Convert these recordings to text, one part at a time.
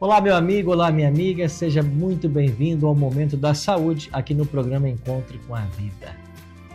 Olá, meu amigo, olá, minha amiga, seja muito bem-vindo ao Momento da Saúde, aqui no programa Encontre com a Vida.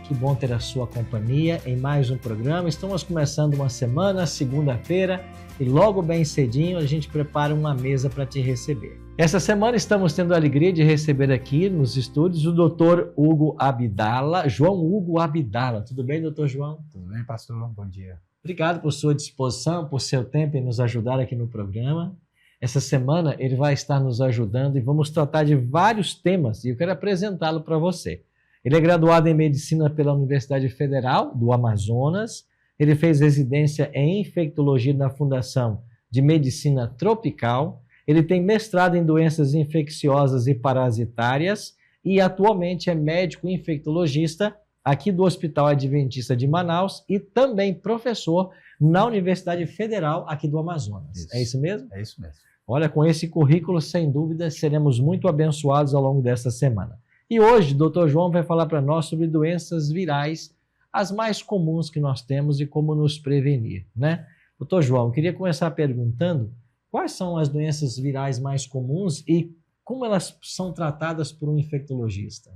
Que bom ter a sua companhia em mais um programa. Estamos começando uma semana, segunda-feira, e logo bem cedinho a gente prepara uma mesa para te receber. Essa semana estamos tendo a alegria de receber aqui nos estúdios o Dr. Hugo Abdala, João Hugo Abdala. Tudo bem, doutor João? Tudo bem, pastor? Bom dia. Obrigado por sua disposição, por seu tempo em nos ajudar aqui no programa. Essa semana ele vai estar nos ajudando e vamos tratar de vários temas e eu quero apresentá-lo para você. Ele é graduado em Medicina pela Universidade Federal do Amazonas, ele fez residência em Infectologia na Fundação de Medicina Tropical, ele tem mestrado em doenças infecciosas e parasitárias e atualmente é médico infectologista aqui do Hospital Adventista de Manaus e também professor na Universidade Federal aqui do Amazonas. Isso. É isso mesmo? É isso mesmo. Olha, com esse currículo, sem dúvida, seremos muito abençoados ao longo desta semana. E hoje, o Dr. João vai falar para nós sobre doenças virais, as mais comuns que nós temos e como nos prevenir, né? Dr. João, eu queria começar perguntando quais são as doenças virais mais comuns e como elas são tratadas por um infectologista.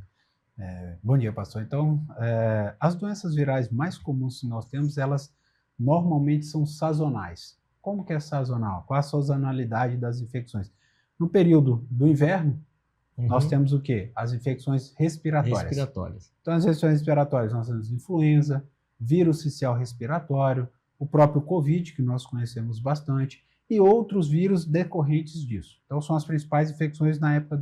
Bom dia, pastor. Então, as doenças virais mais comuns que nós temos, elas normalmente são sazonais. Como que é sazonal? Qual a sazonalidade das infecções? No período do inverno, nós temos o quê? As infecções respiratórias. Então, as infecções respiratórias, nós temos influenza, vírus sincicial respiratório, o próprio Covid, que nós conhecemos bastante, e outros vírus decorrentes disso. Então, são as principais infecções na época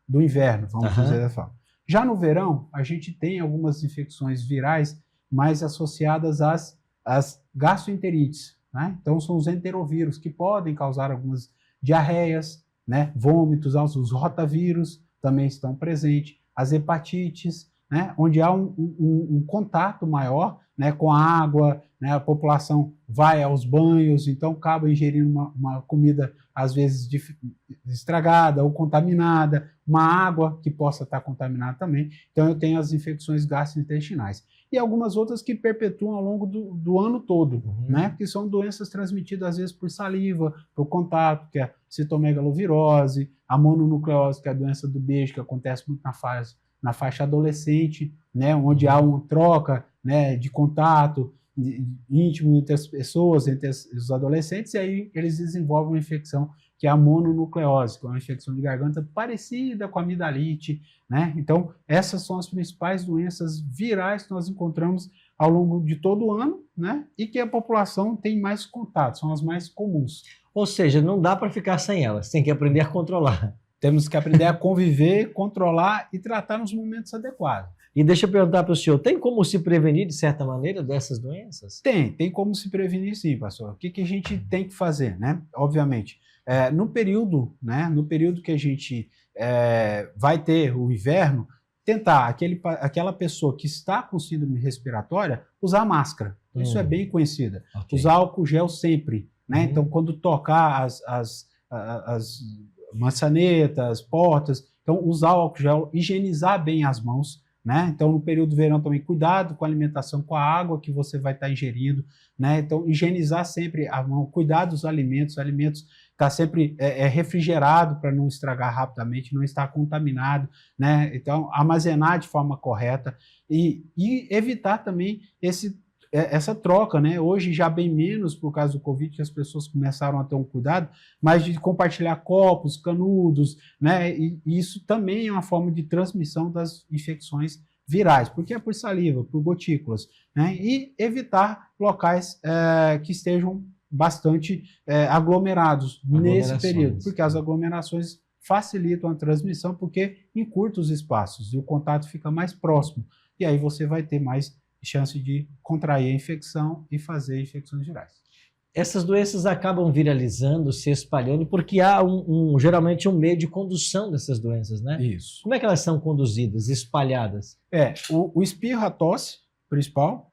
do inverno, vamos dizer dessa forma. Já no verão, a gente tem algumas infecções virais mais associadas às gastroenterites, né? Então, são os enterovírus que podem causar algumas diarreias, né? Vômitos, os rotavírus também estão presentes, as hepatites, né? Onde há um contato maior, né? Com a água, né? A população vai aos banhos, então acaba ingerindo uma comida, às vezes, estragada ou contaminada, uma água que possa estar contaminada também. Então, eu tenho as infecções gastrointestinais. E algumas outras que perpetuam ao longo do ano todo, né? Que são doenças transmitidas, às vezes, por saliva, por contato, que é a citomegalovirose, a mononucleose, que é a doença do beijo, que acontece muito na faixa adolescente, né? Onde há uma troca, né, de contato íntimo entre as pessoas, entre os adolescentes, e aí eles desenvolvem uma infecção que é a mononucleose, que é uma infecção de garganta parecida com a amidalite, né? Então, essas são as principais doenças virais que nós encontramos ao longo de todo o ano, né? E que a população tem mais contato, são as mais comuns. Ou seja, não dá para ficar sem elas, tem que aprender a controlar. Temos que aprender a conviver, controlar e tratar nos momentos adequados. E deixa eu perguntar para o senhor, tem como se prevenir, de certa maneira, dessas doenças? Tem como se prevenir sim, pastor. O que a gente tem que fazer, né? Obviamente, no período que a gente vai ter o inverno, tentar aquela pessoa que está com síndrome respiratória usar máscara. Isso é bem conhecida. Okay. Usar álcool gel sempre, né? Então, quando tocar as maçanetas, portas, então usar o álcool gel, higienizar bem as mãos, né? Então, no período do verão também, cuidado com a alimentação, com a água que você vai estar ingerindo, né? Então, higienizar sempre a mão, cuidar dos alimentos está sempre refrigerado para não estragar rapidamente, não estar contaminado, né? Então, armazenar de forma correta e evitar também essa troca, né? Hoje já bem menos por causa do Covid, que as pessoas começaram a ter um cuidado, mas de compartilhar copos, canudos, né? E isso também é uma forma de transmissão das infecções virais, porque é por saliva, por gotículas, né? E evitar locais que estejam bastante aglomerados nesse período, porque as aglomerações facilitam a transmissão, porque encurtam os espaços e o contato fica mais próximo, e aí você vai ter mais chance de contrair a infecção e fazer infecções virais. Essas doenças acabam viralizando, se espalhando, porque há geralmente um meio de condução dessas doenças, né? Isso. Como é que elas são conduzidas, espalhadas? O espirro, a tosse, principal.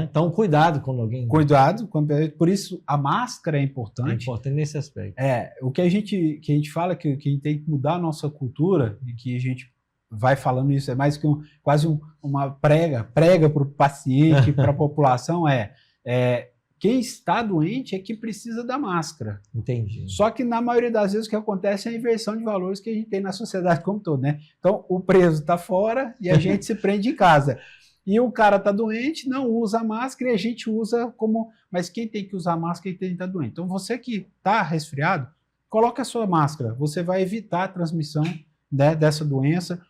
Então, cuidado quando alguém... Cuidado, por isso a máscara é importante. É importante nesse aspecto. O que a gente fala que a gente tem que mudar a nossa cultura, e que a gente vai falando isso, é mais que quase uma prega para o paciente, para a população, Quem está doente é que precisa da máscara. Entendi. Só que na maioria das vezes o que acontece é a inversão de valores que a gente tem na sociedade como todo, né? Então o preso está fora e a gente se prende em casa. E o cara está doente, não usa a máscara e a gente usa como... Mas quem tem que usar a máscara é quem está doente. Então você que está resfriado, coloque a sua máscara. Você vai evitar a transmissão, né, dessa doença.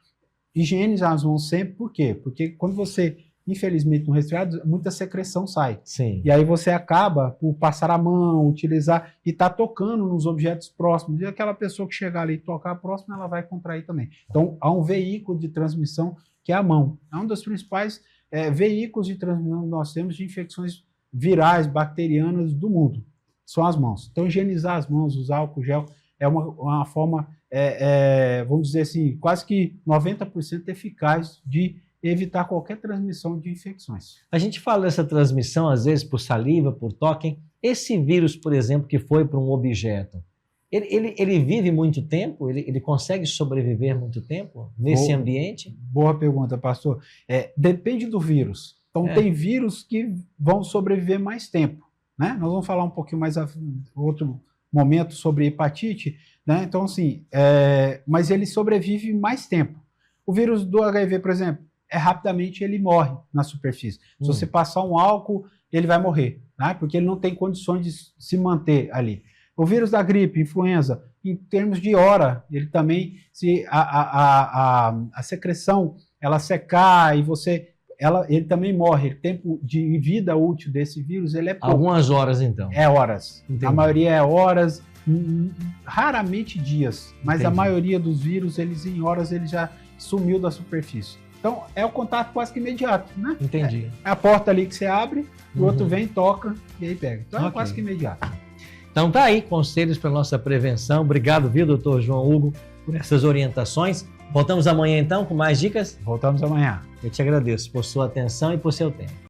Higienizar as mãos sempre. Por quê? Porque quando você, infelizmente, no resfriado, muita secreção sai. Sim. E aí você acaba por passar a mão, utilizar e tá tocando nos objetos próximos. E aquela pessoa que chegar ali e tocar próximo, ela vai contrair também. Então, há um veículo de transmissão que é a mão. É um dos principais veículos de transmissão que nós temos de infecções virais, bacterianas do mundo. São as mãos. Então, higienizar as mãos, usar álcool gel, é uma forma, vamos dizer assim, quase que 90% eficaz de evitar qualquer transmissão de infecções. A gente fala dessa transmissão, às vezes, por saliva, por toque. Esse vírus, por exemplo, que foi para um objeto, ele vive muito tempo? Ele consegue sobreviver muito tempo nesse ambiente? Boa pergunta, pastor. Depende do vírus. Então, tem vírus que vão sobreviver mais tempo, né? Nós vamos falar um pouquinho mais outro momento sobre hepatite, né? Então, assim, mas ele sobrevive mais tempo. O vírus do HIV, por exemplo, rapidamente ele morre na superfície. Se você passar um álcool, ele vai morrer, né? Porque ele não tem condições de se manter ali. O vírus da gripe, influenza, em termos de hora, ele também, se a secreção ela secar e ele também morre. O tempo de vida útil desse vírus, ele é pouco. Algumas horas, então. É horas. Entendi. A maioria é horas, raramente dias, mas Entendi. A maioria dos vírus, em horas, ele já sumiu da superfície. Então, é o contato quase que imediato, né? Entendi. É a porta ali que você abre, o outro vem, toca e aí pega. Então, é quase que imediato. Então, tá aí, conselhos para nossa prevenção. Obrigado, viu, doutor João Hugo, por essas orientações. Voltamos amanhã, então, com mais dicas? Voltamos amanhã. Eu te agradeço por sua atenção e por seu tempo.